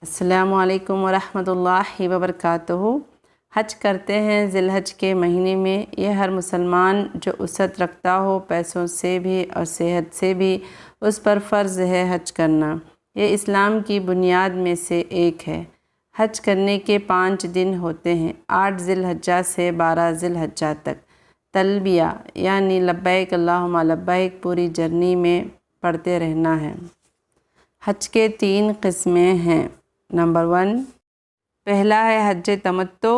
السلام علیکم ورحمۃ اللہ وبرکاتہ۔ حج کرتے ہیں ذی الحج کے مہینے میں۔ یہ ہر مسلمان جو وسعت رکھتا ہو پیسوں سے بھی اور صحت سے بھی، اس پر فرض ہے حج کرنا۔ یہ اسلام کی بنیاد میں سے ایک ہے۔ حج کرنے کے 5 دن ہوتے ہیں، 8 ذی الحجہ سے 12 ذی الحجہ تک۔ تلبیہ یعنی لبیک اللہم لبیک پوری جرنی میں پڑھتے رہنا ہے۔ حج کے 3 قسمیں ہیں۔ نمبر 1، پہلا ہے حج تمتع۔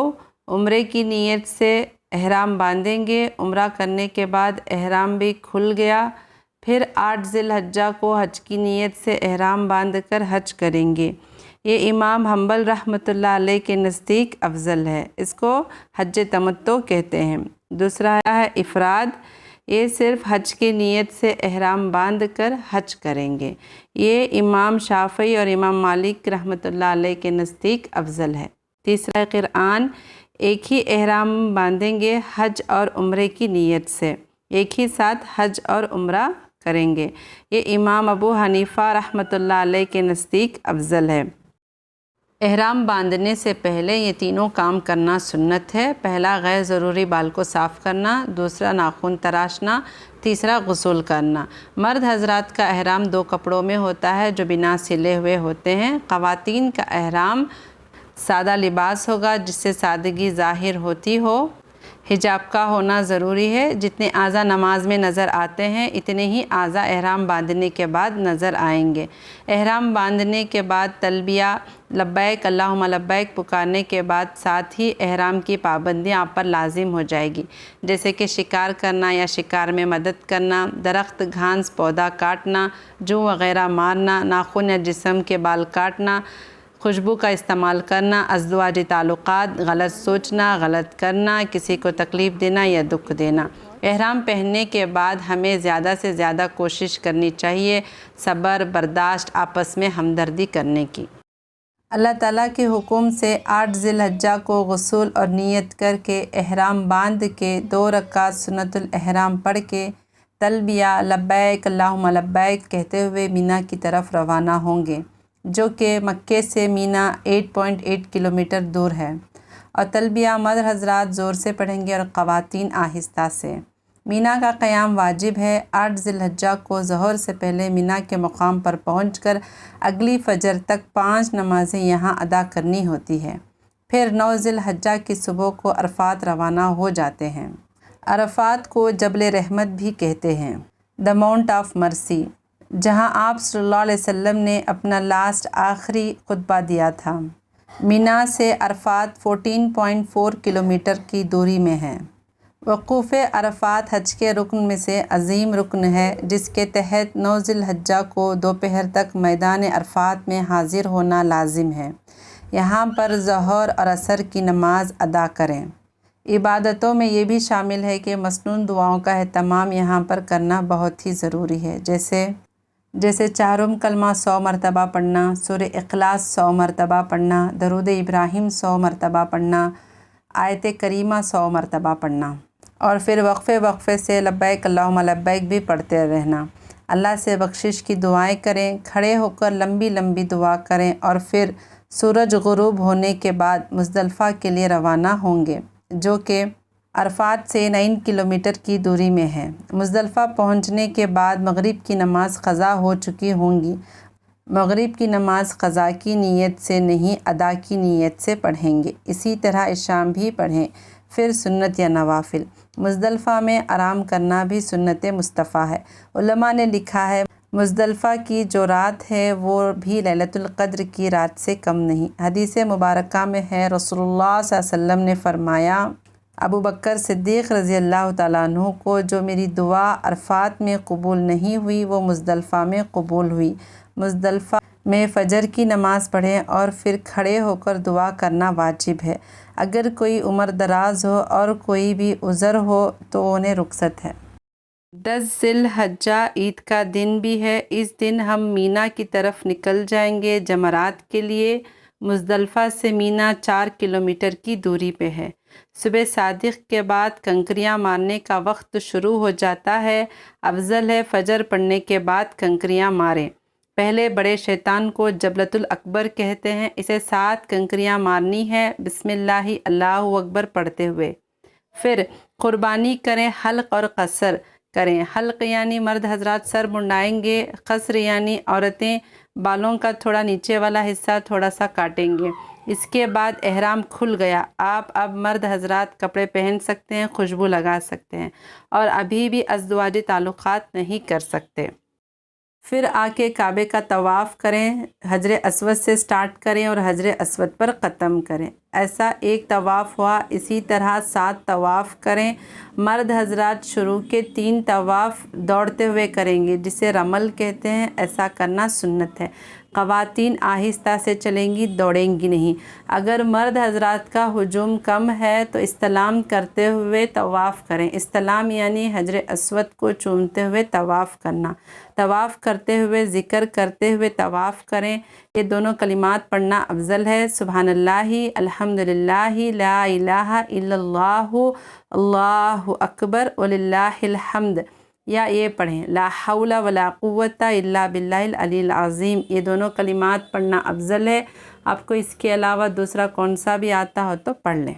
عمرے کی نیت سے احرام باندھیں گے، عمرہ کرنے کے بعد احرام بھی کھل گیا، پھر 8 ذی الحجہ کو حج کی نیت سے احرام باندھ کر حج کریں گے۔ یہ امام حنبل رحمۃ اللہ علیہ کے نزدیک افضل ہے، اس کو حج تمتع کہتے ہیں۔ دوسرا ہے افراد، یہ صرف حج کی نیت سے احرام باندھ کر حج کریں گے، یہ امام شافعی اور امام مالک رحمۃ اللہ علیہ کے نزدیک افضل ہے۔ تیسرا ہے قران، ایک ہی احرام باندھیں گے حج اور عمرے کی نیت سے، ایک ہی ساتھ حج اور عمرہ کریں گے، یہ امام ابو حنیفہ رحمۃ اللہ علیہ کے نزدیک افضل ہے۔ احرام باندھنے سے پہلے یہ تینوں کام کرنا سنت ہے۔ پہلا غیر ضروری بال کو صاف کرنا، دوسرا ناخن تراشنا، تیسرا غسل کرنا۔ مرد حضرات کا احرام 2 کپڑوں میں ہوتا ہے جو بنا سلے ہوئے ہوتے ہیں۔ خواتین کا احرام سادہ لباس ہوگا جس سے سادگی ظاہر ہوتی ہو۔ حجاب کا ہونا ضروری ہے۔ جتنے اعضاء نماز میں نظر آتے ہیں اتنے ہی اعضاء احرام باندھنے کے بعد نظر آئیں گے۔ احرام باندھنے کے بعد تلبیہ لبیک اللہم لبیک پکارنے کے بعد ساتھ ہی احرام کی پابندیاں آپ پر لازم ہو جائے گی، جیسے کہ شکار کرنا یا شکار میں مدد کرنا، درخت گھاس پودا کاٹنا، جو وغیرہ مارنا، ناخن یا جسم کے بال کاٹنا، خوشبو کا استعمال کرنا، ازدواجی تعلقات، غلط سوچنا، غلط کرنا، کسی کو تکلیف دینا یا دکھ دینا۔ احرام پہننے کے بعد ہمیں زیادہ سے زیادہ کوشش کرنی چاہیے صبر، برداشت، آپس میں ہمدردی کرنے کی۔ اللہ تعالیٰ کے حکم سے 8 ذی الحجہ کو غسل اور نیت کر کے احرام باندھ کے 2 رکعت سنت الاحرام پڑھ کے تلبیہ لبیک اللہم لبیک کہتے ہوئے مینا کی طرف روانہ ہوں گے، جو کہ مکے سے مینا 8.8 کلومیٹر دور ہے، اور تلبیہ مرد حضرات زور سے پڑھیں گے اور خواتین آہستہ سے۔ مینا کا قیام واجب ہے۔ 8 ذی الحجہ کو ظہر سے پہلے مینا کے مقام پر پہنچ کر اگلی فجر تک 5 نمازیں یہاں ادا کرنی ہوتی ہے، پھر 9 ذی الحجہ کی صبح کو عرفات روانہ ہو جاتے ہیں۔ عرفات کو جبل رحمت بھی کہتے ہیں، دا ماؤنٹ آف مرسی، جہاں آپ صلی اللہ علیہ وسلم نے اپنا آخری خطبہ دیا تھا۔ مینا سے عرفات 14.4 کلومیٹر کی دوری میں ہے۔ وقوف عرفات حج کے رکن میں سے عظیم رکن ہے، جس کے تحت 9 ذی الحجہ کو دوپہر تک میدان عرفات میں حاضر ہونا لازم ہے۔ یہاں پر ظہر اور عصر کی نماز ادا کریں۔ عبادتوں میں یہ بھی شامل ہے کہ مسنون دعاؤں کا اہتمام یہاں پر کرنا بہت ہی ضروری ہے، جیسے چہارم کلمہ 100 مرتبہ پڑھنا، سورہ اخلاص 100 مرتبہ پڑھنا، درود ابراہیم 100 مرتبہ پڑھنا، آیت کریمہ 100 مرتبہ پڑھنا، اور پھر وقفے سے لبیک اللہم لبیک بھی پڑھتے رہنا۔ اللہ سے بخشش کی دعائیں کریں، کھڑے ہو کر لمبی لمبی دعا کریں، اور پھر سورج غروب ہونے کے بعد مزدلفہ کے لیے روانہ ہوں گے، جو کہ عرفات سے 9 کلومیٹر کی دوری میں ہے۔ مزدلفہ پہنچنے کے بعد مغرب کی نماز قضا ہو چکی ہوں گی۔ مغرب کی نماز قضا کی نیت سے نہیں، ادا کی نیت سے پڑھیں گے۔ اسی طرح عشاء بھی پڑھیں، پھر سنت یا نوافل۔ مزدلفہ میں آرام کرنا بھی سنت مصطفیٰ ہے۔ علماء نے لکھا ہے مزدلفہ کی جو رات ہے وہ بھی لیلۃ القدر کی رات سے کم نہیں۔ حدیث مبارکہ میں ہے، رسول اللہ صلی اللہ علیہ وسلم نے فرمایا، ابو بکر صدیق رضی اللہ تعالیٰ عنہ کو جو میری دعا عرفات میں قبول نہیں ہوئی وہ مزدلفہ میں قبول ہوئی۔ مزدلفہ میں فجر کی نماز پڑھیں اور پھر کھڑے ہو کر دعا کرنا واجب ہے۔ اگر کوئی عمر دراز ہو اور کوئی بھی عذر ہو تو انہیں رخصت ہے۔ 10 ذی الحجہ عید کا دن بھی ہے۔ اس دن ہم مینا کی طرف نکل جائیں گے جمرات کے لیے۔ مزدلفہ سے مینا 4 کلومیٹر کی دوری پہ ہے۔ صبح صادق کے بعد کنکریاں مارنے کا وقت شروع ہو جاتا ہے۔ افضل ہے فجر پڑھنے کے بعد کنکریاں ماریں۔ پہلے بڑے شیطان کو جبلۃ الاکبر کہتے ہیں، اسے 7 کنکریاں مارنی ہے بسم اللہ اللہ اکبر پڑھتے ہوئے۔ پھر قربانی کریں، حلق اور قصر کریں۔ حلق یعنی مرد حضرات سر منڈائیں گے، قصر یعنی عورتیں بالوں کا تھوڑا نیچے والا حصہ تھوڑا سا کاٹیں گے۔ اس کے بعد احرام کھل گیا، آپ اب مرد حضرات کپڑے پہن سکتے ہیں، خوشبو لگا سکتے ہیں اور ابھی بھی ازدواجی تعلقات نہیں کر سکتے۔ پھر آ کے کعبے کا طواف کریں، حجر اسود سے سٹارٹ کریں اور حجر اسود پر ختم کریں۔ ایسا ایک طواف ہوا، اسی طرح 7 طواف کریں۔ مرد حضرات شروع کے 3 طواف دوڑتے ہوئے کریں گے جسے رمل کہتے ہیں، ایسا کرنا سنت ہے۔ خواتین آہستہ سے چلیں گی، دوڑیں گی نہیں۔ اگر مرد حضرات کا ہجوم کم ہے تو استلام کرتے ہوئے طواف کریں۔ استلام یعنی حجر اسود کو چومتے ہوئے طواف کرنا۔ طواف کرتے ہوئے ذکر کرتے ہوئے طواف کریں۔ یہ دونوں کلمات پڑھنا افضل ہے، سبحان اللہ، الحمدللہ، لا الہ الا اللہ، اللہ اکبر وللہ الحمد، یا یہ پڑھیں لا حول ولا قوت الا باللہ العلی العظیم۔ یہ دونوں کلمات پڑھنا افضل ہے۔ آپ کو اس کے علاوہ دوسرا کون سا بھی آتا ہو تو پڑھ لیں۔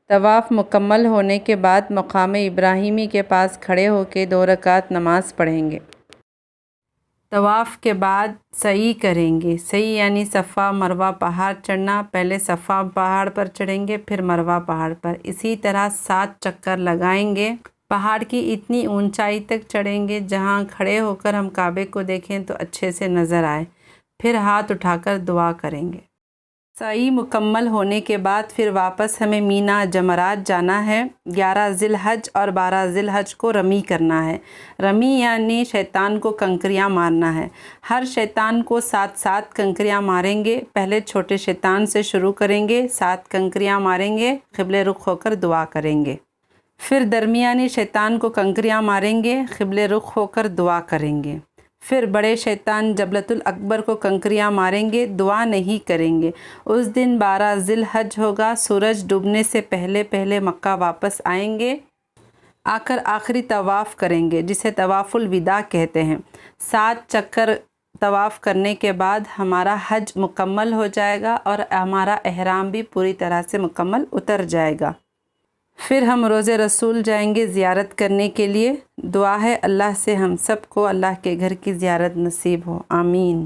طواف مکمل ہونے کے بعد مقام ابراہیمی کے پاس کھڑے ہو کے 2 رکعت نماز پڑھیں گے۔ طواف کے بعد سعی کریں گے۔ سعی یعنی صفا مروہ پہاڑ چڑھنا۔ پہلے صفا پہاڑ پر چڑھیں گے، پھر مروہ پہاڑ پر، اسی طرح 7 چکر لگائیں گے۔ پہاڑ کی اتنی اونچائی تک چڑھیں گے جہاں کھڑے ہو کر ہم کعبے کو دیکھیں تو اچھے سے نظر آئے، پھر ہاتھ اٹھا کر دعا کریں گے۔ سعی مکمل ہونے کے بعد پھر واپس ہمیں مینا جمرات جانا ہے۔ 11 ذی الحج اور 12 ذی الحج کو رمی کرنا ہے۔ رمی یعنی شیطان کو کنکریاں مارنا ہے۔ ہر شیطان کو 7 کنکریاں ماریں گے۔ پہلے چھوٹے شیطان سے شروع کریں گے، 7 کنکریاں ماریں گے، قبلے رخ ہو کر دعا کریں گے۔ پھر درمیانی شیطان کو کنکریاں ماریں گے، قبلے رخ ہو کر دعا کریں گے۔ پھر بڑے شیطان جبلۃ الاکبر کو کنکریاں ماریں گے، دعا نہیں کریں گے۔ اس دن 12 ذی الحج ہوگا، سورج ڈوبنے سے پہلے مکہ واپس آئیں گے، آ کر آخری طواف کریں گے جسے طواف الوداع کہتے ہیں۔ 7 چکر طواف کرنے کے بعد ہمارا حج مکمل ہو جائے گا اور ہمارا احرام بھی پوری طرح سے مکمل اتر جائے گا۔ پھر ہم روضہ رسول جائیں گے زیارت کرنے کے لیے۔ دعا ہے اللہ سے ہم سب کو اللہ کے گھر کی زیارت نصیب ہو، آمین۔